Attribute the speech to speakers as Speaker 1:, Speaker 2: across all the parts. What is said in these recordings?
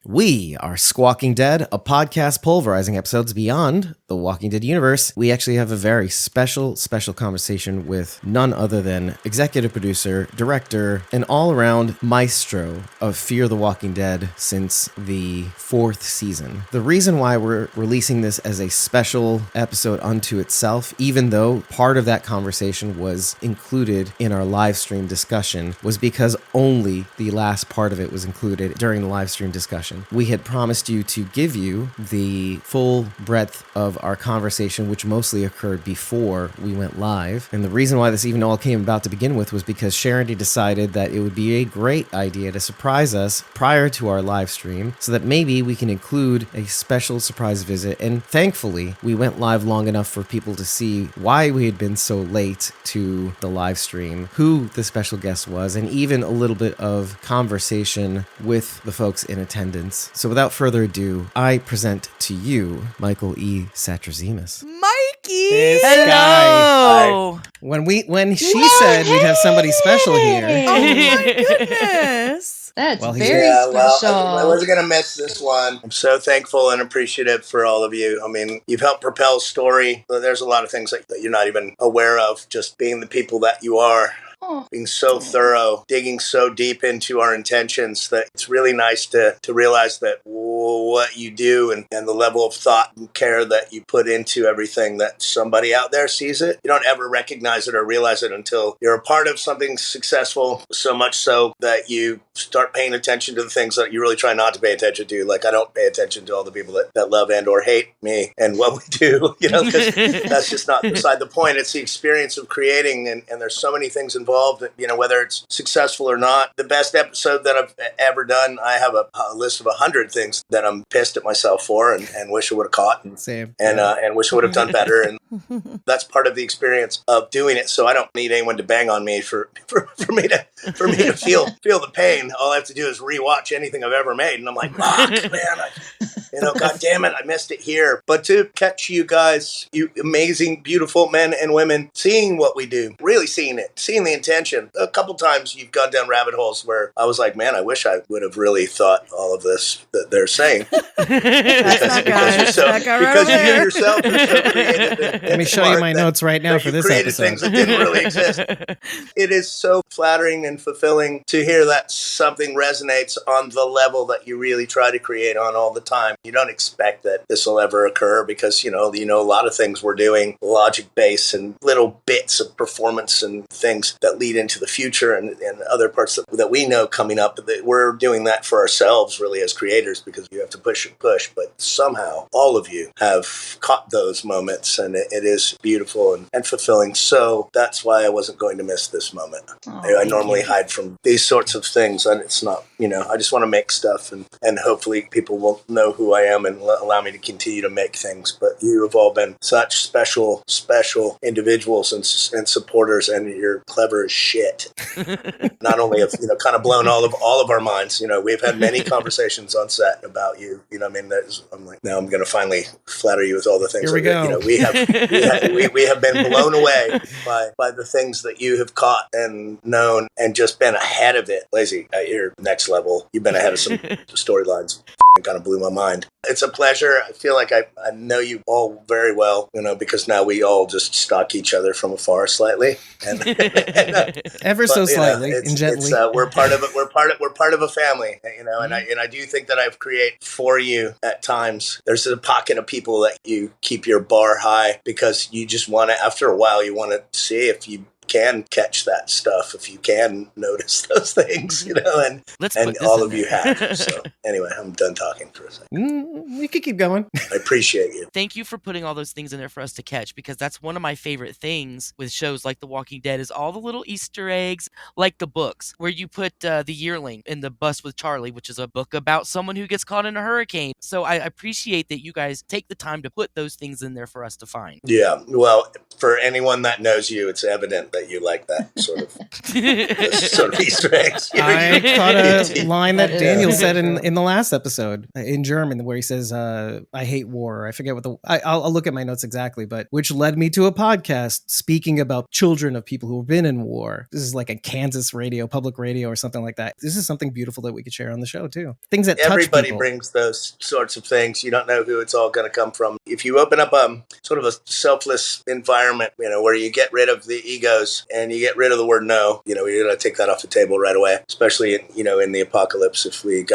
Speaker 1: We are Squawking Dead, a podcast pulverizing episodes beyond the Walking Dead universe. We actually have a very special conversation with none other than executive producer, director, and all-around maestro of Fear the Walking Dead since the 4th season. The reason why we're releasing this as a special episode unto itself, even though part of that conversation was included in our live stream discussion, was because only the last part of it was included during the live stream discussion. We had promised you to give you the full breadth of our conversation, which mostly occurred before we went live. And the reason why this even all came about to begin with was because Sharon decided that it would be a great idea to surprise us prior to our live stream so that maybe we can include a special surprise visit. And thankfully, we went live long enough for people to see why we had been so late to the live stream, who the special guest was, and even a little bit of conversation with the folks in attendance. So without further ado, I present to you Michael E. Satrazemis.
Speaker 2: Mikey!
Speaker 1: This
Speaker 2: Hello!
Speaker 1: guy. When she said we'd have somebody special here.
Speaker 2: Oh my goodness!
Speaker 3: That's
Speaker 1: Well,
Speaker 3: very special.
Speaker 4: I wasn't going to miss this one. I'm so thankful and appreciative for all of you. I mean, you've helped propel story. There's a lot of things that you're not even aware of, just being the people that you are. Being so thorough, digging so deep into our intentions that it's really nice to realize that what you do and the level of thought and care that you put into everything, that somebody out there sees it. You don't ever recognize it or realize it until you're a part of something successful, so much so that you start paying attention to the things that you really try not to pay attention to. Like, I don't pay attention to all the people that love and or hate me and what we do, because that's just not beside the point. It's the experience of creating, and there's so many things involved, whether it's successful or not. The best episode that I've ever done, I have a list of 100 things that I'm pissed at myself for and wish I would have caught and wish I would have done better. And that's part of the experience of doing it. So I don't need anyone to bang on me for me to feel the pain. All I have to do is rewatch anything I've ever made, and I'm like, fuck, man, God damn it, I missed it here. But to catch you guys, you amazing, beautiful men and women, seeing what we do, really seeing it, seeing the intention. A couple times you've gone down rabbit holes where I was like, man, I wish I would have really thought all of this that they're saying. because you yourself are so creative.
Speaker 1: Let me show you my notes right now for this episode.
Speaker 4: Things that didn't really exist. It is so flattering and fulfilling to hear that something resonates on the level that you really try to create on all the time. You don't expect that this will ever occur because, a lot of things we're doing, logic-based and little bits of performance and things that lead into the future and other parts that we know coming up. That we're doing that for ourselves, really, as creators, because you have to push and push. But somehow, all of you have caught those moments, and it is beautiful and fulfilling. So that's why I wasn't going to miss this moment. I normally hide from these sorts of things, and it's not, I just want to make stuff, and hopefully people will know who I am and allow me to continue to make things. But you have all been such special individuals and supporters, and you're clever as shit. Not only have kind of blown all of our minds. We've had many conversations on set about you. I'm like, now I'm going to finally flatter you with all the things.
Speaker 1: Here we go.
Speaker 4: We have been blown away by the things that you have caught and known and just been ahead of it. Lazy, at your next level, you've been ahead of some storylines. Kind of blew my mind. It's a pleasure. I feel like I know you all very well, because now we all just stalk each other from afar slightly, and
Speaker 1: ever so slightly and gently.
Speaker 4: We're part of it. We're part of a family, and I do think that I've created for you at times. There's a pocket of people that you keep your bar high because you just want to. After a while, you want to see if you can catch that stuff, if you can notice those things, and all of you have. So anyway, I'm done talking for a second.
Speaker 1: We could keep going.
Speaker 4: I appreciate you.
Speaker 2: Thank you for putting all those things in there for us to catch, because that's one of my favorite things with shows like The Walking Dead is all the little Easter eggs, like the books where you put the yearling in the Bus with Charlie, which is a book about someone who gets caught in a hurricane. So I appreciate that you guys take the time to put those things in there for us to find.
Speaker 4: Yeah, well, for anyone that knows you, it's evident that you like that sort of Easter eggs.
Speaker 1: I caught a line that
Speaker 3: That is
Speaker 1: Daniel
Speaker 3: super
Speaker 1: said
Speaker 3: true.
Speaker 1: in the last episode in German, where he says, "I hate war." I forget what I'll look at my notes exactly, but which led me to a podcast speaking about children of people who have been in war. This is like a Kansas radio, public radio, or something like that. This is something beautiful that we could share on the show too. Things that touch
Speaker 4: Everybody
Speaker 1: people.
Speaker 4: brings those sorts of things. You don't know who it's all going to come from. If you open up sort of a selfless environment, where you get rid of the egos and you get rid of the word no, you're going to take that off the table right away. Especially in the apocalypse, if we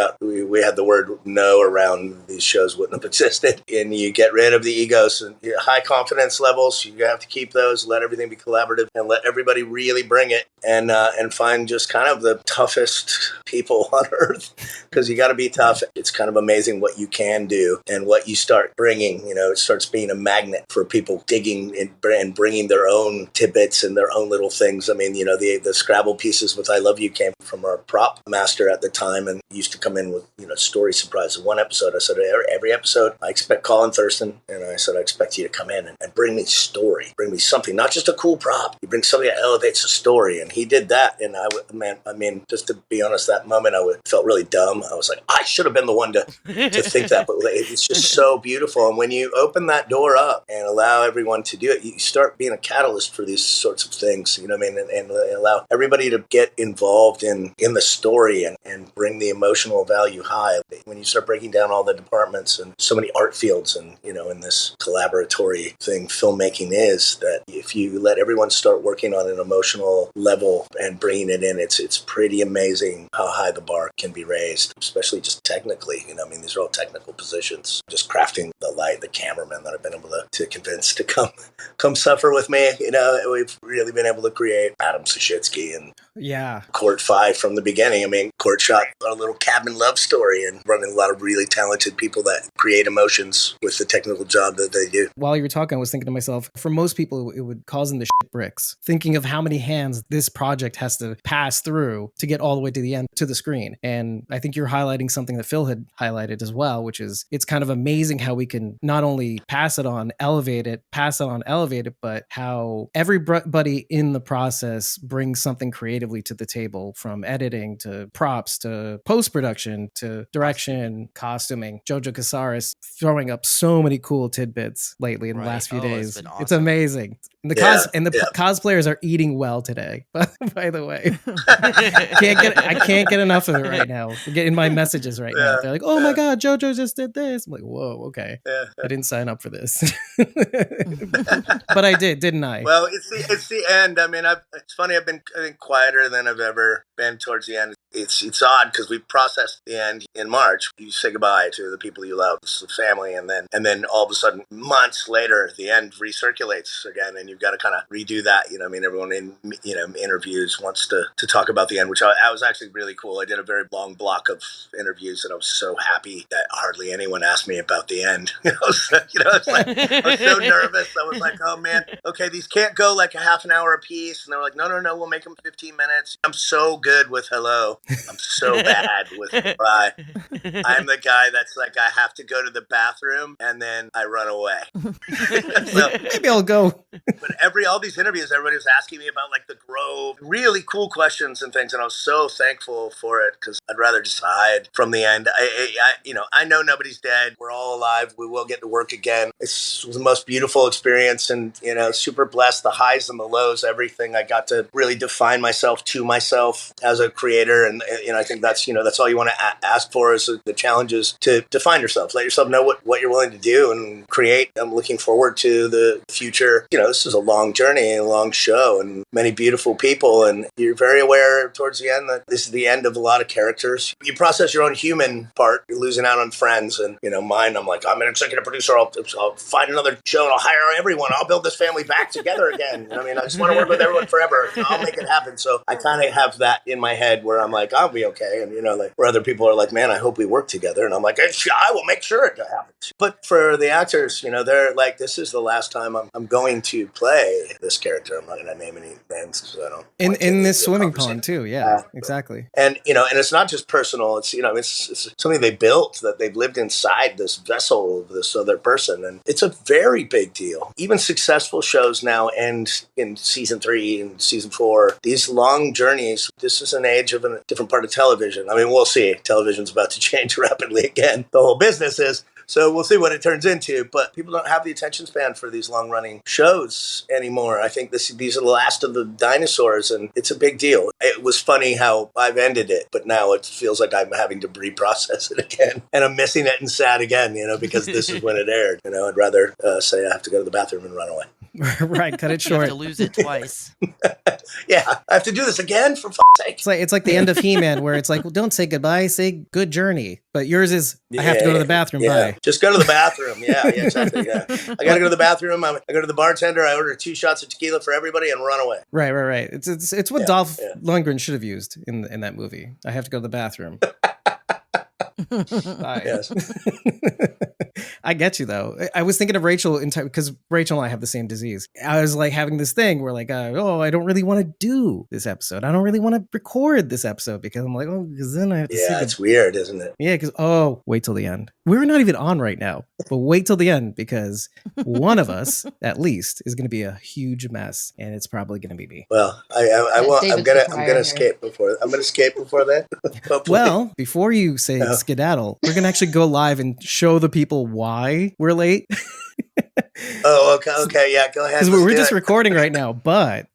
Speaker 4: had the word no around, these shows wouldn't have existed. And you get rid of the egos and high confidence levels. You have to keep those. Let everything be collaborative and let everybody really bring it and find just kind of the toughest people on earth, because you got to be tough. It's kind of amazing what you can do and what you start bringing. It starts being a magnet for people digging and bringing their own tidbits and their own little things. I mean, the Scrabble pieces with I Love You came from our prop master at the time, and used to come in with, story surprises. One episode, I said, every episode, I expect Colin Thurston, and I said, I expect you to come in and bring me story, bring me something, not just a cool prop. You bring something that elevates the story, and he did that. And just to be honest, that moment I felt really dumb. I was like, I should have been the one to think that, but it's just so beautiful. And when you open that door up and allow everyone to do it, you start being a catalyst for these sorts of things, and allow everybody to get involved in the story and bring the emotional value high. When you start breaking down all the departments and so many art fields and, in this collaboratory thing filmmaking is, that if you let everyone start working on an emotional level and bringing it in, it's pretty amazing how high the bar can be raised, especially just technically. These are all technical positions. Just crafting the light, the cameraman that I've been able to convince to come suffer with me. We've really been able to create Adam Sushitsky and Court 5 from the beginning. Court shot a little cabin love story and running a lot of really talented people that create emotions with the technical job that they do.
Speaker 1: While you were talking, I was thinking to myself, for most people, it would cause them to shit bricks, thinking of how many hands this project has to pass through to get all the way to the end, to the screen. And I think you're highlighting something that Phil had highlighted as well, which is it's kind of amazing how we can not only pass it on, elevate it, but how everybody in the process brings something creatively to the table, from editing to props to post-production to direction, costuming. Jojo Casares throwing up so many cool tidbits lately in the last few days.
Speaker 2: It's been awesome.
Speaker 1: It's amazing. The cosplayers are eating well today, by the way. I can't get enough of it right now. I'm getting my messages right now. They're like, oh my God, JoJo just did this. I'm like, whoa, okay. I didn't sign up for this. But I did, didn't I?
Speaker 4: Well, it's the end. It's funny. I've been, I think, quieter than I've ever been towards the end. It's odd because we processed the end in March. You say goodbye to the people you love, the family, and then all of a sudden, months later, the end recirculates again, and you've got to kind of redo that. Everyone in interviews wants to talk about the end, which I was actually really cool. I did a very long block of interviews, and I was so happy that hardly anyone asked me about the end. I was so nervous. I was like, oh man, okay, these can't go like a half an hour a piece, and they're like, no, we'll make them 15 minutes. I'm so good with hello. I'm so bad with bye. I'm the guy that's like, I have to go to the bathroom and then I run away. So,
Speaker 1: maybe I'll go.
Speaker 4: But all these interviews, everybody was asking me about like the Grove, really cool questions and things, and I was so thankful for it, because I'd rather just hide from the end. I know nobody's dead. We're all alive. We will get to work again. It was the most beautiful experience, and super blessed. The highs and the lows, everything. I got to really define myself to myself as a creator, and I think that's all you want to ask for, is the challenges to define yourself. Let yourself know what you're willing to do and create. I'm looking forward to the future. This is a long journey, a long show, and many beautiful people, and you're very aware towards the end that this is the end of a lot of characters. You process your own human part. You're losing out on friends, and mine, I'm like, I'm an executive producer. I'll find another show and I'll hire everyone. I'll build this family back together again. I just want to work with everyone forever. I'll make it happen. So I kind of have that in my head where I'm like, I'll be okay. And, where other people are like, man, I hope we work together. And I'm like, I will make sure it happens. But for the actors, they're like, this is the last time I'm going to play this character. I'm not going to name any names because I don't.
Speaker 1: In this swimming pond too. Yeah, exactly.
Speaker 4: And, and it's not just personal. It's, it's something they built, that they've lived inside this vessel of this other person. And it's a very big deal. Even successful shows now end in season 3 and season 4. These long journeys, this is an age of a different part of television. I mean, we'll see. Television's about to change rapidly again. The whole business is. So we'll see what it turns into, but people don't have the attention span for these long-running shows anymore. I think these are the last of the dinosaurs, and it's a big deal. It was funny how I've ended it, but now it feels like I'm having to reprocess it again, and I'm missing it and sad again, because this is when it aired. I'd rather say I have to go to the bathroom and run away.
Speaker 1: Right, cut it short.
Speaker 2: You have to lose it twice.
Speaker 4: Yeah, I have to do this again, for fuck's sake.
Speaker 1: It's like the end of He-Man, where it's like, well, don't say goodbye, say good journey. But yours is, I have to go to the bathroom, bye.
Speaker 4: Just go to the bathroom. Yeah, exactly. Yeah. I got to go to the bathroom. I go to the bartender. I order 2 shots of tequila for everybody and run away.
Speaker 1: Right. It's what Dolph Lundgren should have used in that movie. I have to go to the bathroom.
Speaker 4: Yes.
Speaker 1: I get you though. I was thinking of Rachel because Rachel and I have the same disease. I was like having this thing where like, I don't really want to do this episode. I don't really want to record this episode because I'm like, because then I have to see
Speaker 4: it's weird, isn't it?
Speaker 1: Yeah, because wait till the end. We're not even on right now, but wait till the end because one of us, at least, is going to be a huge mess, and it's probably going to be me.
Speaker 4: Well, I'm gonna escape before. I'm gonna escape before that.
Speaker 1: Well, before you say skedaddle, we're gonna actually go live and show the people why we're late.
Speaker 4: Oh, okay, yeah, go ahead.
Speaker 1: Because we're just recording right now, but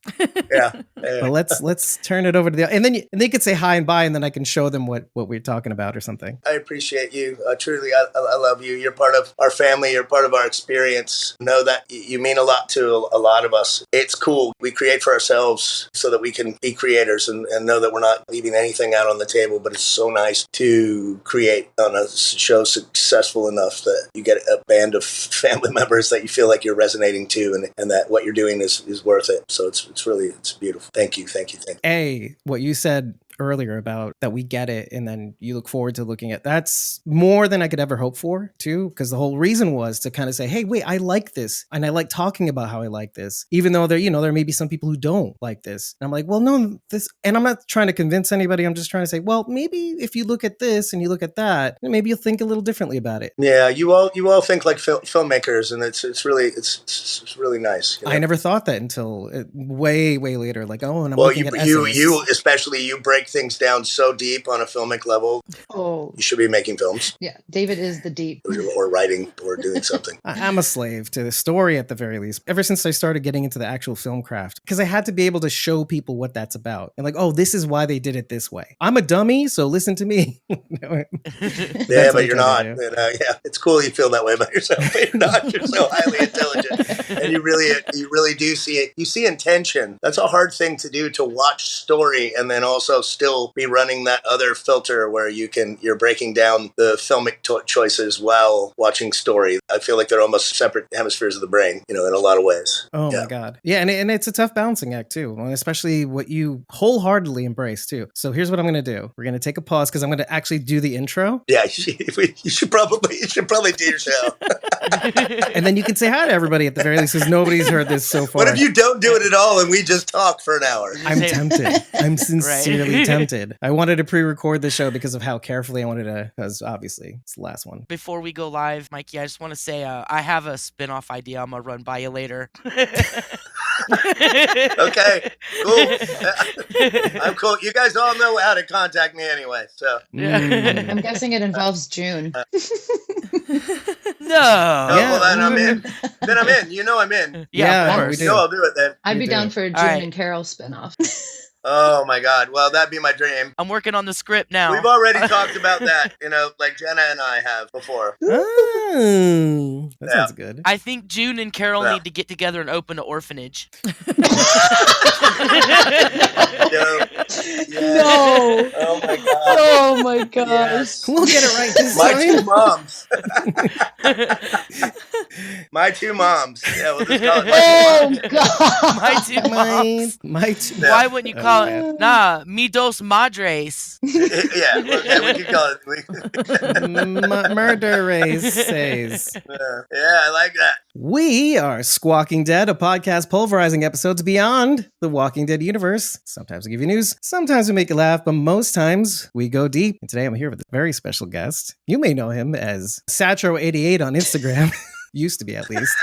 Speaker 4: yeah.
Speaker 1: But let's turn it over to the and then they could say hi and bye, and then I can show them what we're talking about or something.
Speaker 4: I appreciate you. Truly, I love you. You're part of our family. You're part of our experience. Know that you mean a lot to a lot of us. It's cool. We create for ourselves so that we can be creators and know that we're not leaving anything out on the table. But it's so nice to create on a show successful enough that you get a band of family members that you feel like you're resonating to, and that what you're doing is worth it. So it's beautiful. Thank you.
Speaker 1: What you said earlier about that we get it and then you look forward to looking at that's more than I could ever hope for too, because the whole reason was to kind of say, hey, wait, I like this and I like talking about how I like this, even though there may be some people who don't like this. And I'm like, well, no, this, and I'm not trying to convince anybody. I'm just trying to say, well, maybe if you look at this and you look at that, maybe you'll think a little differently about it.
Speaker 4: Yeah, you all think like filmmakers, and it's really nice.
Speaker 1: I never thought that until way later. Like, and I'm looking at
Speaker 4: essays. You especially, you break things down so deep on a filmic level.
Speaker 3: Oh,
Speaker 4: you should be making films.
Speaker 3: Yeah, David is the deep.
Speaker 4: Or writing or doing something.
Speaker 1: I'm a slave to the story at the very least. Ever since I started getting into the actual film craft, because I had to be able to show people what that's about. And like, this is why they did it this way. I'm a dummy, so listen to me.
Speaker 4: Yeah, but you're not. It's cool you feel that way about yourself, but you're not. You're so highly intelligent. And you really do see it. You see intention. That's a hard thing to do, to watch story and then also still be running that other filter where you're breaking down the filmic choices while watching story. I feel like they're almost separate hemispheres of the brain, in a lot of ways.
Speaker 1: Oh my God. Yeah. And it's a tough balancing act too, especially what you wholeheartedly embrace too. So here's what I'm going to do. We're going to take a pause because I'm going to actually do the intro.
Speaker 4: Yeah. You should probably do your show.
Speaker 1: And then you can say hi to everybody at the very least because nobody's heard this so far.
Speaker 4: What if you don't do it at all and we just talk for an hour?
Speaker 1: I'm tempted. I'm sincerely tempted. I wanted to pre-record the show because of how carefully I wanted to, because obviously it's the last one.
Speaker 2: Before we go live, Mikey, I just want to say I have a spin-off idea I'm going to run by you later.
Speaker 4: Okay, cool. I'm cool. You guys all know how to contact me anyway, so.
Speaker 3: I'm guessing it involves June.
Speaker 2: No.
Speaker 4: Well, then I'm in. I'm in.
Speaker 2: Yeah, of course.
Speaker 4: I'll do it then.
Speaker 3: I'd be down for a June and Carol spinoff.
Speaker 4: Oh my God. Well, that'd be my dream.
Speaker 2: I'm working on the script now.
Speaker 4: We've already talked about that, like Jenna and I have before.
Speaker 1: Oh, that sounds good.
Speaker 2: I think June and Carol need to get together and open an orphanage.
Speaker 3: No.
Speaker 4: Oh my God.
Speaker 3: Oh my gosh.
Speaker 4: Yes.
Speaker 1: We'll get it right this
Speaker 4: My
Speaker 1: time.
Speaker 4: two moms. My two moms. Yeah, we'll just call it my two moms.
Speaker 3: Oh God.
Speaker 2: My two moms.
Speaker 1: My two.
Speaker 2: Why wouldn't you call
Speaker 1: man.
Speaker 2: it? Nah, mi dos madres.
Speaker 4: Yeah, okay, we could call it.
Speaker 1: Murder race says.
Speaker 4: Yeah, I like that.
Speaker 1: We are Squawking Dead, a podcast pulverizing episodes beyond the Walking Dead universe. Sometimes we give you news, sometimes we make you laugh, but most times we go deep. And today I'm here with a very special guest. You may know him as Satro88 on Instagram. Used to be, at least.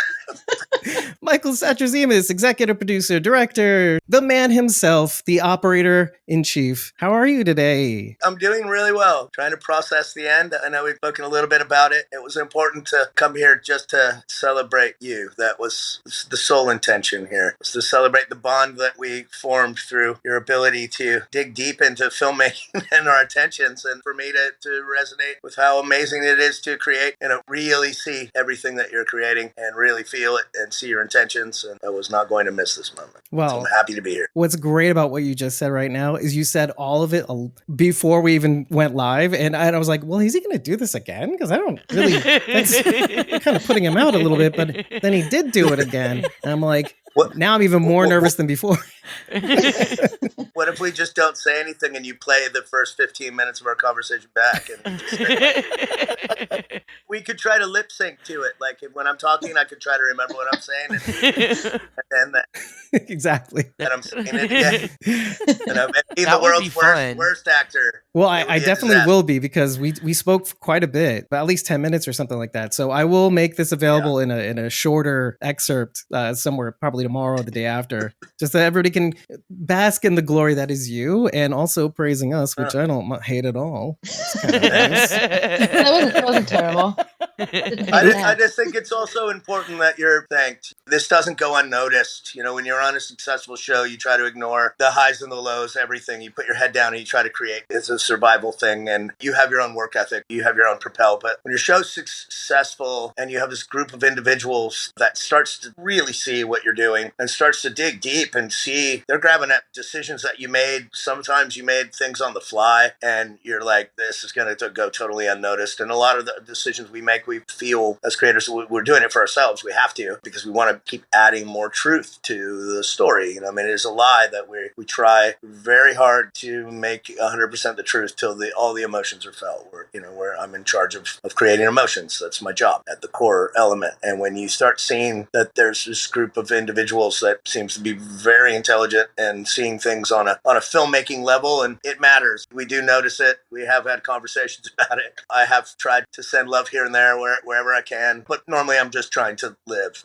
Speaker 1: Michael Satrazemis, executive producer, director, the man himself, the operator-in-chief. How are you today?
Speaker 4: I'm doing really well. Trying to process the end. I know we've spoken a little bit about it. It was important to come here just to celebrate you. That was the sole intention here. It was to celebrate the bond that we formed through your ability to dig deep into filmmaking and our attentions, and for me to resonate with how amazing it is to create and really see everything that you're creating and really feel it and see your intentions. And I was not going to miss this moment.
Speaker 1: Well,
Speaker 4: so I'm happy to be here.
Speaker 1: What's great about what you just said right now is you said all of it before we even went live. And I was like, well, is he going to do this again? Because I don't really, that's kind of putting him out a little bit. But then he did do it again. And I'm like, now I'm even more nervous than before.
Speaker 4: What if we just don't say anything and you play the first 15 minutes of our conversation back? And we could try to lip sync to it. Like when I'm talking, I could try to remember what I'm saying. And then
Speaker 1: exactly.
Speaker 4: And I'm saying it again. And I'm the world's worst actor.
Speaker 1: Well, I definitely will be, because we spoke for quite a bit, but at least 10 minutes or something like that. So I will make this available in a shorter excerpt somewhere, probably tomorrow or the day after, just so everybody can bask in the glory that is you, and also praising us, which I don't hate at all. It's kind of nice.
Speaker 3: That wasn't terrible.
Speaker 4: I just think it's also important that you're thanked. This doesn't go unnoticed. You know, when you're on a successful show, you try to ignore the highs and the lows, everything. You put your head down and you try to create. It's a survival thing, and you have your own work ethic. You have your own propel. But when your show's successful and you have this group of individuals that starts to really see what you're doing and starts to dig deep and see, they're grabbing at decisions that you made. Sometimes you made things on the fly and you're like, this is going to go totally unnoticed. And a lot of the decisions we make, we feel as creators, we're doing it for ourselves. We have to, because we want to keep adding more truth to the story. You know, I mean, it is a lie that we try very hard to make 100% the truth till all the emotions are felt. Where I'm in charge of creating emotions. That's my job at the core element. And when you start seeing that there's this group of individuals that seems to be very intelligent and seeing things on a filmmaking level, and it matters. We do notice it. We have had conversations about it. I have tried to send love here and there wherever I can, but normally I'm just trying to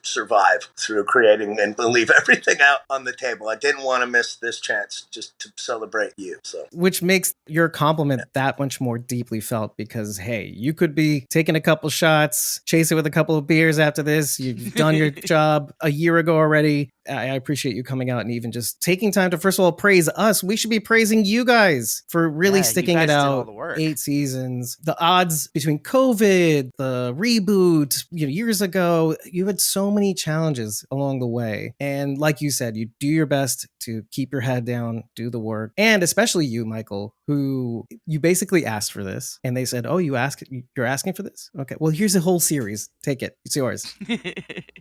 Speaker 4: survive through creating and leave everything out on the table. I didn't want to miss this chance just to celebrate you. So,
Speaker 1: which makes your compliment that much more deeply felt, because hey, you could be taking a couple shots, chase it with a couple of beers after this. You've done your job a year ago already. I appreciate you coming out and even just taking time to, first of all, praise us. We should be praising you guys for really sticking it out. 8 seasons. The odds between COVID, the reboot, years ago, you had so many challenges along the way. And like you said, you do your best to keep your head down, do the work. And especially you, Michael, who you basically asked for this. And they said, oh, you're asking for this? Okay, well, here's a whole series. Take it. It's yours.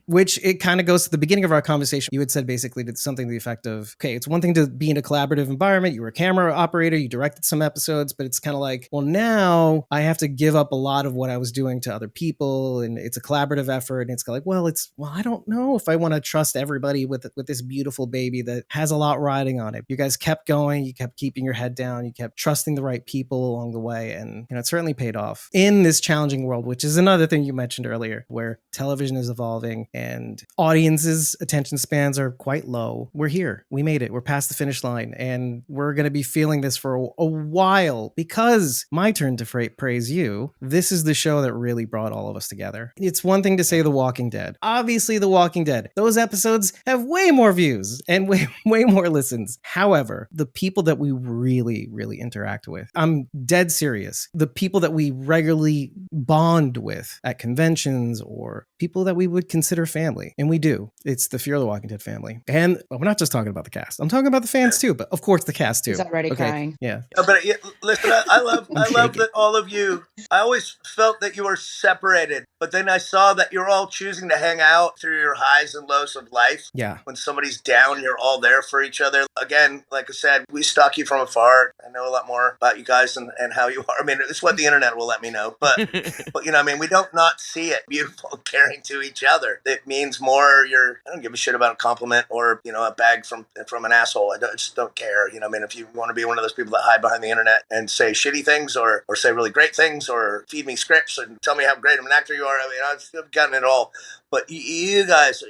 Speaker 1: Which it kind of goes to the beginning of our conversation. You had said basically something to the effect of, okay, it's one thing to be in a collaborative environment. You were a camera operator. You directed some episodes, but it's kind of like, well, now I have to give up a lot of what I was doing to other people. And it's a collaborative effort. And it's like, well, I don't know if I want to trust everybody with this beautiful baby that has a lot riding on it. You guys kept going. You kept keeping your head down. You kept trusting the right people along the way. And it certainly paid off in this challenging world, which is another thing you mentioned earlier, where television is evolving and audiences' attention spans are quite low. We're here. We made it. We're past the finish line. And we're going to be feeling this for a while, because my turn to praise you. This is the show that really brought all of us together. It's one thing to say The Walking Dead. Obviously, The Walking Dead. Those episodes have way more views and way more listens. However, the people that we really, really interact with. I'm dead serious. The people that we regularly bond with at conventions or people that we would consider family, and we do. It's the Fear the Walking Dead family. And we're not just talking about the cast. I'm talking about the fans too, but of course the cast too.
Speaker 3: He's already crying.
Speaker 1: Yeah.
Speaker 4: But listen, I love
Speaker 1: shaking.
Speaker 4: that all of you. I always felt that you were separated, but then I saw that you're all choosing to hang out through your highs and lows of life.
Speaker 1: Yeah.
Speaker 4: When somebody's down, you're all there for each other. Again, like I said, we stalk you from afar. I know a lot more about you guys and how you are. I mean, it's what the internet will let me know. But I mean, we don't not see it. Beautiful, caring to each other. It means more. I don't give a shit about a compliment or a bag from an asshole. I just don't care. I mean, if you want to be one of those people that hide behind the internet and say shitty things or say really great things or feed me scripts and tell me how great of an actor you are. I mean, I've gotten it all. But you guys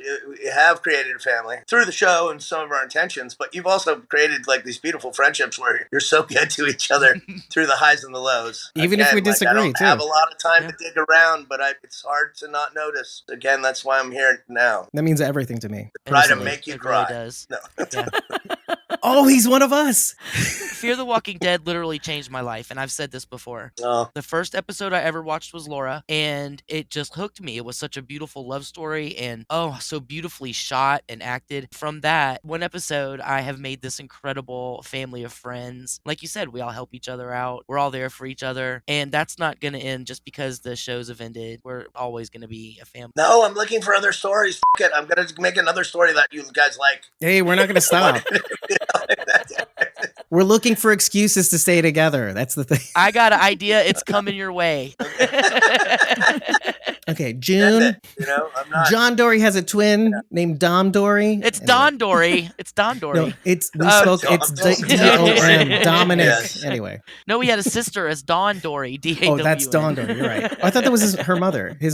Speaker 4: have created a family through the show and some of our intentions, but you've also created like these beautiful friendships where you're so good to each other through the highs and the lows.
Speaker 1: Even if we disagree,
Speaker 4: I don't have a lot of time to dig around, but it's hard to not notice. Again, that's why I'm here now.
Speaker 1: That means everything to me.
Speaker 4: Try to make you
Speaker 2: it
Speaker 4: cry.
Speaker 2: Really does.
Speaker 4: No.
Speaker 2: Yeah.
Speaker 1: Oh, he's one of us.
Speaker 2: Fear the Walking Dead literally changed my life, and I've said this before.
Speaker 4: Oh.
Speaker 2: The first episode I ever watched was Laura, and it just hooked me. It was such a beautiful love story, and so beautifully shot and acted. From that one episode, I have made this incredible family of friends. Like you said, we all help each other out. We're all there for each other, and that's not going to end just because the shows have ended. We're always going to be a family.
Speaker 4: No, I'm looking for other stories. F it. I'm going to make another story that you guys like.
Speaker 1: Hey, we're not going to stop. We're looking for excuses to stay together. That's the thing.
Speaker 2: I got an idea. It's coming your way.
Speaker 1: Okay, June.
Speaker 4: I'm not.
Speaker 1: John Dory has a twin named Dom Dory.
Speaker 2: It's Don Dory. It's Don Dory.
Speaker 1: No, it's D-O-M, Dominic.
Speaker 4: Yes.
Speaker 1: Anyway.
Speaker 2: No, he had a sister as Dawn Dory. D-A-W-N.
Speaker 1: Oh, that's Dawn Dory. You're right. I thought that was his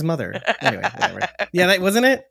Speaker 1: mother. Anyway, whatever. Yeah, that wasn't it?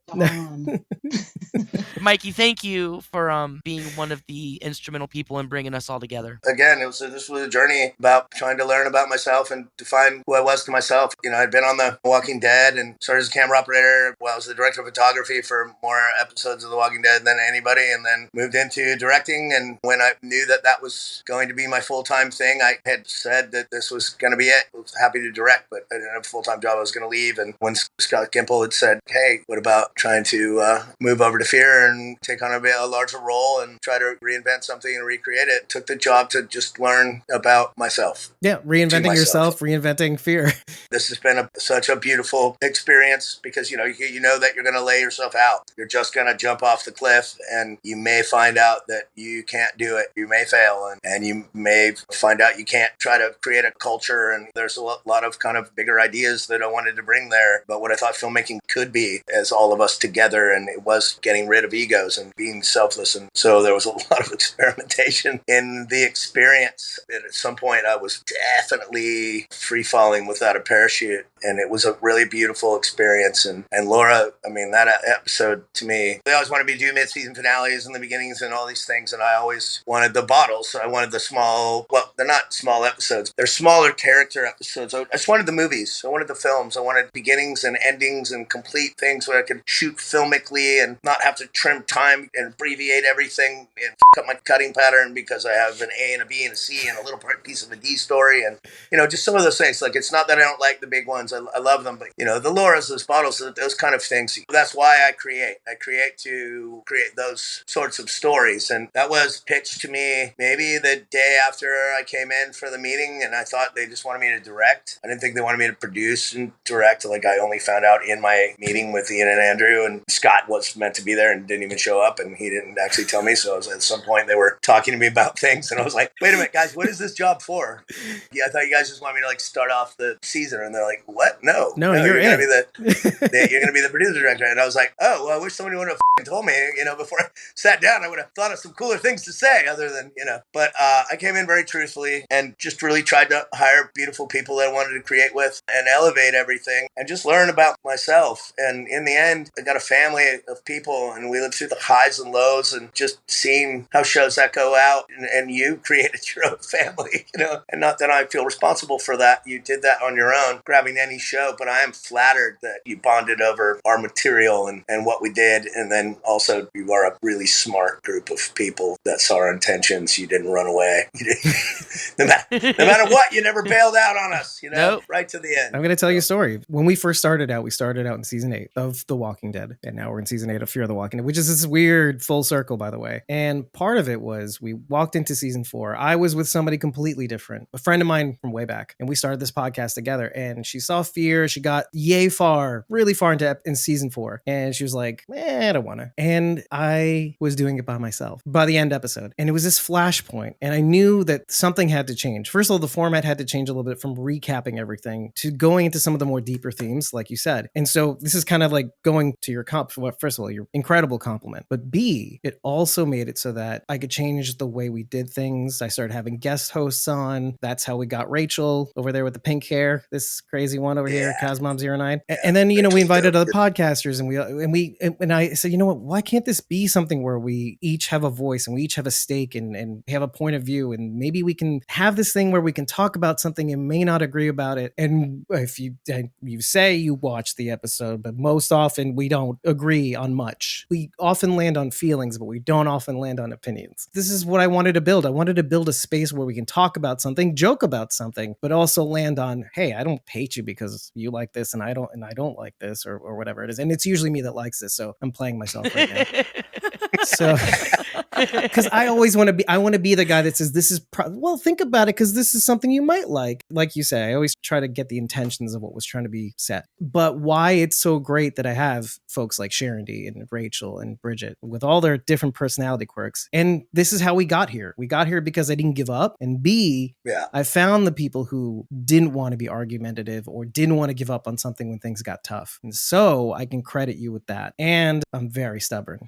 Speaker 2: Mikey, thank you for being one of the instrumental people in bringing us all together.
Speaker 4: Again, this was a journey about trying to learn about myself and define who I was to myself. I'd been on The Walking Dead and started as a camera operator. Well, I was the director of photography for more episodes of The Walking Dead than anybody, and then moved into directing. And when I knew that was going to be my full-time thing, I had said that this was going to be it. I was happy to direct, but I didn't have a full-time job. I was going to leave. And when Scott Gimple had said, hey, what about trying to move over to Fear and take on a larger role and try to reinvent something and recreate it, took the job to just learn about myself.
Speaker 1: Yeah, reinventing yourself, reinventing Fear.
Speaker 4: This has been such a beautiful experience because, you know that you're going to lay yourself out. You're just going to jump off the cliff and you may find out that you can't do it. You may fail and you may find out you can't try to create a culture. And there's a lot of kind of bigger ideas that I wanted to bring there. But what I thought filmmaking could be as all of us together, and it was getting rid of egos and being selfless. And so there was a lot of experimentation in the experience. And at some point I was definitely free falling without a parachute. And it was a really beautiful experience. And Laura, I mean, that episode to me, they always wanted me to do mid-season finales and the beginnings and all these things. And I always wanted the bottles. I wanted the small, well, they're not small episodes. They're smaller character episodes. I just wanted the movies. I wanted the films. I wanted beginnings and endings and complete things where I could shoot filmically and not have to trim time and abbreviate everything and f up my cutting pattern because I have an A and a B and a C and a little piece of a D story. And, just some of those things. Like, it's not that I don't like the big ones. I love them. But, the Lauras, those bottles, those kind of things. That's why I create. I create to create those sorts of stories. And that was pitched to me maybe the day after I came in for the meeting. And I thought they just wanted me to direct. I didn't think they wanted me to produce and direct. Like, I only found out in my meeting with Ian and Andrew. And Scott was meant to be there and didn't even show up. And he didn't actually tell me. So at some point they were talking to me about things. And I was like, wait a minute, guys, what is this job for? Yeah, I thought you guys just want me to start off the season. And they're like, what? No,
Speaker 1: you're
Speaker 4: going to be you're going to be the producer director. And I was like, oh, well, I wish somebody would have told me, before I sat down. I would have thought of some cooler things to say other than, But I came in very truthfully and just really tried to hire beautiful people that I wanted to create with and elevate everything and just learn about myself. And in the end, I got a family of people and we lived through the highs and lows, and just seeing how shows that go out, and you created your own family, and not that I feel responsible for that. You did that on your own, grabbing any show, but I am flattered that you bonded over our material and what we did. And then also you are a really smart group of people that saw our intentions. You didn't run away. No matter what, you never bailed out on us,
Speaker 2: Nope.
Speaker 4: right to the end.
Speaker 1: I'm going to tell you a story. When we first started out, we started out in season 8 of The Walking Dead. And now we're in season 8 of Fear the Walking Dead, which is this weird full circle, by the way. And part of it was we walked into season 4. I was with somebody completely different, a friend of mine from way back. And we started this podcast together. And she saw Fear. She got really far in season 4. And she was like, I don't want to. And I was doing it by myself by the end episode. And it was this flashpoint. And I knew that something had to change. First of all, the format had to change a little bit from recapping everything to going into some of the more deeper themes, like you said. And so this is kind of like going to your first of all, your incredible compliment. But B, it also made it so that I could change the way we did things. I started having guest hosts on. That's how we got Rachel over there with the pink hair, this crazy one over here, Cosmom09. And then, we invited other podcasters, and I said, you know what, why can't this be something where we each have a voice and we each have a stake and have a point of view, and maybe we can have this thing where we can talk about something and may not agree about it. And if you say you watch the episode, but most often we don't agree on much. We often land on feelings, but we don't often land on opinions. This is what I wanted to build. I wanted to build a space where we can talk about something, joke about something, but also land on, hey, I don't hate you because you like this and I don't like this or whatever it is. And it's usually me that likes this, so I'm playing myself right now. So because I want to be the guy that says this is think about it, because this is something you might like you say. I always try to get the intentions of what was trying to be said, but why it's so great that I have folks like Sharon D and Rachel and Bridget with all their different personality quirks. And this is how we got here. We got here because I didn't give up, and B, I found the people who didn't want to be argumentative or didn't want to give up on something when things got tough. And so I can credit you with that. And I'm very stubborn.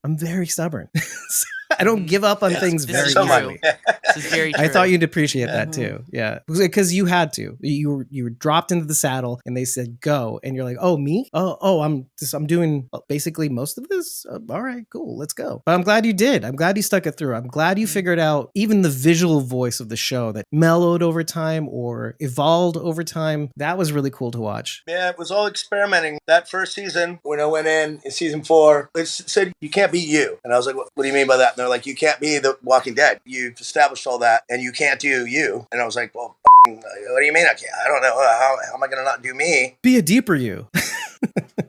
Speaker 1: I don't give up on things very easily.
Speaker 2: This is very true.
Speaker 1: I thought you'd appreciate that too. Yeah. Because you had to. You were dropped into the saddle and they said go, and you're like, oh, me? Oh, I'm doing basically most of this. All right, cool, let's go. But I'm glad you did. I'm glad you stuck it through. I'm glad you figured out even the visual voice of the show that mellowed over time or evolved over time. That was really cool to watch.
Speaker 4: Yeah, it was all experimenting. That first season, when I went in season 4, it said you can't be you. And I was like, what do you mean by that? And they're like, you can't be the Walking Dead. You've established all that, and you can't do you. And I was like, well, what do you mean I can't? I don't know. How am I going to not do me?
Speaker 1: Be a deeper you.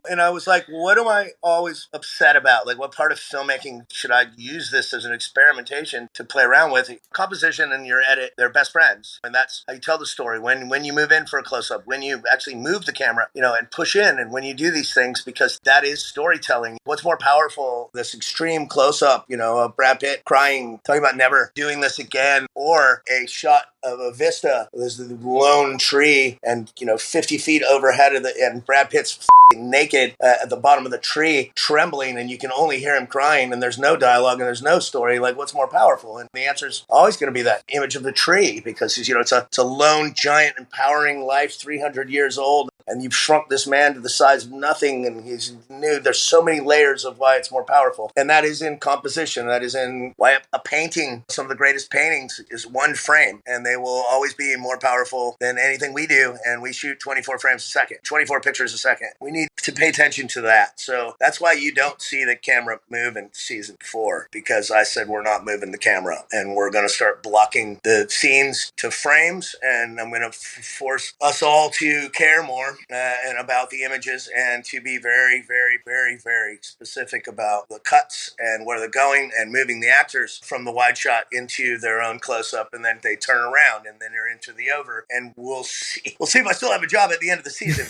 Speaker 4: And I was like, what am I always upset about? Like, what part of filmmaking should I use this as an experimentation to play around with? Composition and your edit, they're best friends. And that's how you tell the story. When you move in for a close-up, when you actually move the camera, and push in, and when you do these things, because that is storytelling. What's more powerful, this extreme close-up, of Brad Pitt crying, talking about never doing this again, or a shot of a vista, there's the lone tree and, 50 feet overhead and Brad Pitt's naked at the bottom of the tree, trembling, and you can only hear him crying, and there's no dialogue and there's no story. Like, what's more powerful? And the answer is always going to be that image of the tree, because it's a lone, giant, empowering life, 300 years old, and you've shrunk this man to the size of nothing, and he's new. There's so many layers of why it's more powerful, and that is in composition. That is in why a painting, some of the greatest paintings, is one frame, and they will always be more powerful than anything we do. And we shoot 24 frames a second, 24 pictures a second. We need to pay attention to that. So that's why you don't see the camera move in season 4, because I said we're not moving the camera, and we're going to start blocking the scenes to frames, and I'm going to force us all to care more and about the images, and to be very, very, very, very specific about the cuts and where they're going, and moving the actors from the wide shot into their own close-up, and then they turn around and then they're into the over, and we'll see if I still have a job at the end of the season.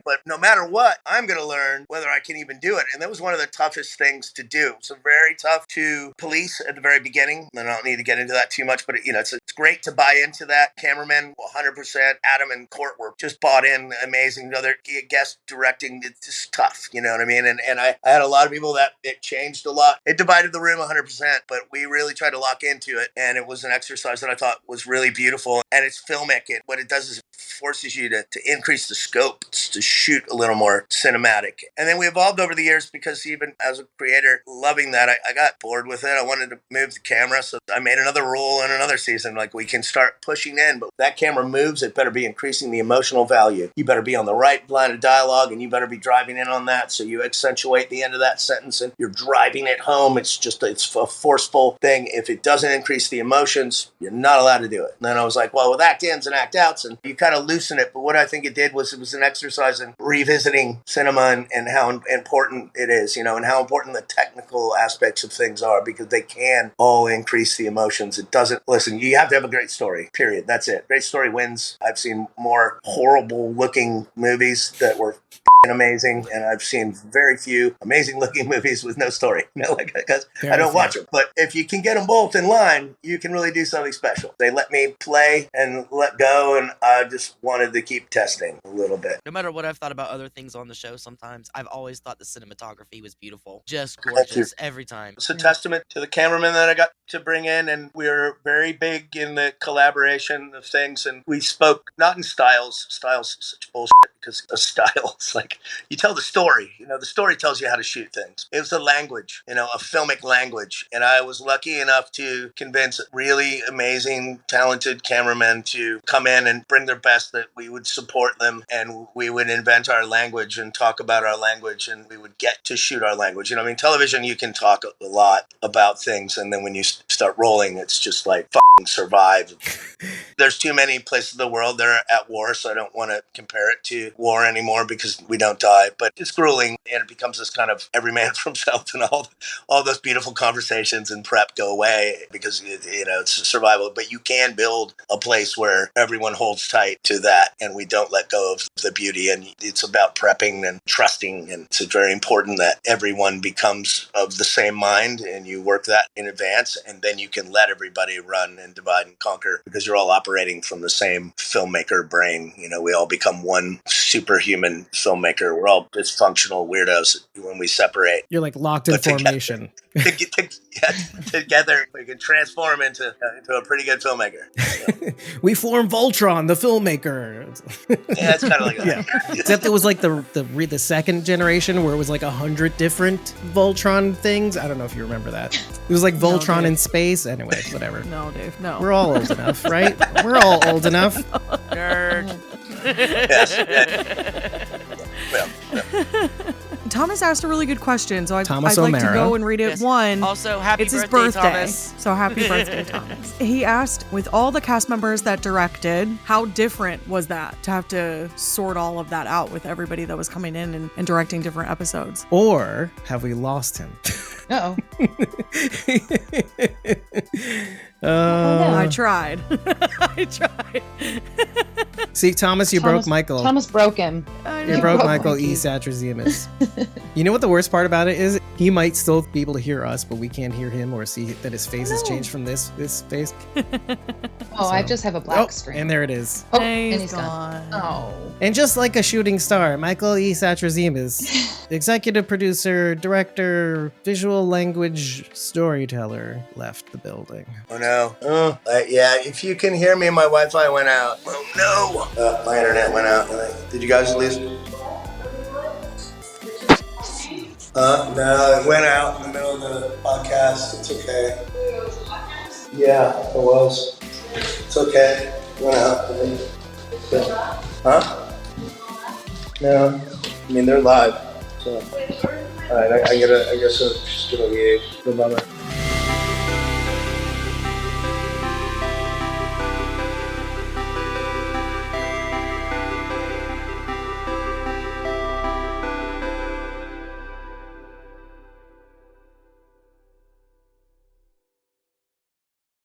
Speaker 4: But no matter what, I'm going to learn whether I can even do it. And that was one of the toughest things to do. So very tough to police at the very beginning. And I don't need to get into that too much, but it's great to buy into that. Cameramen, 100%. Adam and Court were just bought in, amazing. Other guest directing, it's just tough. You know what I mean? And I had a lot of people that it changed a lot. It divided the room 100%, but we really tried to lock into it. And it was an exercise that I thought was really beautiful. And it's filmic. What it does is it forces you to increase the scope, to shoot a little more cinematic. And then we evolved over the years because even as a creator, loving that, I got bored with it. I wanted to move the camera. So I made another rule in another season. Like, we can start pushing in, but that camera moves. It better be increasing the emotional value. You better be on the right line of dialogue, and you better be driving in on that. So you accentuate the end of that sentence and you're driving it home. It's a forceful thing. If it doesn't increase the emotions, you're not allowed to do it. And then I was like, well, with act ins and act outs, and you kind of loosen it. But what I think it did was it was an exercise in revisiting cinema and how important it is, and how important the technical aspects of things are, because they can all increase the emotions. It doesn't, listen, you have to have a great story, period. That's it. Great story wins. I've seen more horrible looking movies that were amazing, and I've seen very few amazing looking movies with no story, because I don't watch them. But if you can get them both in line, you can really do something special. They let me play and let go, and I just wanted to keep testing a little bit.
Speaker 2: No matter what I've thought about other things on the show, sometimes I've always thought the cinematography was beautiful, just gorgeous every time.
Speaker 4: It's a testament to the cameraman that I got to bring in, and we were very big in the collaboration of things, and we spoke not in styles such bullshit, because a style is like, you tell the story, the story tells you how to shoot things. It was a language, a filmic language. And I was lucky enough to convince really amazing, talented cameramen to come in and bring their best, that we would support them and we would invent our language and talk about our language, and we would get to shoot our language. Television, you can talk a lot about things, and then when you start rolling, it's just like fucking survive. There's too many places in the world that are at war, so I don't want to compare it to war anymore, because we don't die, but it's grueling, and it becomes this kind of every man for himself, and all those beautiful conversations and prep go away, because it's survival. But you can build a place where everyone holds tight to that, and we don't let go of the beauty. And it's about prepping and trusting, and it's very important that everyone becomes of the same mind, and you work that in advance, and then you can let everybody run and divide and conquer, because you're all operating from the same filmmaker brain. We all become one superhuman filmmaker. We're all dysfunctional weirdos when we separate.
Speaker 1: You're like locked in formation.
Speaker 4: Together, we can transform into a pretty good filmmaker. So.
Speaker 1: We form Voltron, the filmmaker.
Speaker 4: Yeah, it's kind of like that.
Speaker 1: Yeah. Except it was like the second generation, where it was like 100 different Voltron things. I don't know if you remember that. It was like Voltron in space. Anyway, whatever.
Speaker 3: No, Dave, no.
Speaker 1: We're all old enough, right? We're all old enough.
Speaker 2: Nerd.
Speaker 4: Yes. Well.
Speaker 5: Thomas asked a really good question, so I'd
Speaker 1: Thomas
Speaker 5: like to
Speaker 1: O'Mara.
Speaker 5: go and read it.
Speaker 2: Yes.
Speaker 5: One.
Speaker 2: Also, happy
Speaker 5: It's his
Speaker 2: birthday,
Speaker 5: birthday,
Speaker 2: Thomas.
Speaker 5: so happy birthday, Thomas. He asked, with all the cast members that directed, how different was that to have to sort all of that out with everybody that was coming in and directing different episodes?
Speaker 1: Or have we lost him?
Speaker 3: Uh-oh.
Speaker 5: I tried. I tried.
Speaker 1: See, Thomas, you broke Michael.
Speaker 3: Thomas broke him.
Speaker 1: You broke Michael E. Satrazemis. You know what the worst part about it is? He might still be able to hear us, but we can't hear him or see that his face has changed from this face.
Speaker 3: Oh, I just have a black screen.
Speaker 1: And there it is.
Speaker 3: Oh,
Speaker 5: He's
Speaker 3: and he's
Speaker 5: gone.
Speaker 3: gone. Oh.
Speaker 1: And just like a shooting star, Michael E. Satrazemis, executive producer, director, visual language storyteller, left the building.
Speaker 4: Oh no. Yeah, if you can hear me, my Wi-Fi went out. Oh no. My internet went out. Did you guys lose? No, it went out in the middle of the podcast. It's okay. Yeah, it was. It's okay. It went out. Yeah. Huh? No. I mean, they're live. So. Alright, I guess I'll just give a bummer.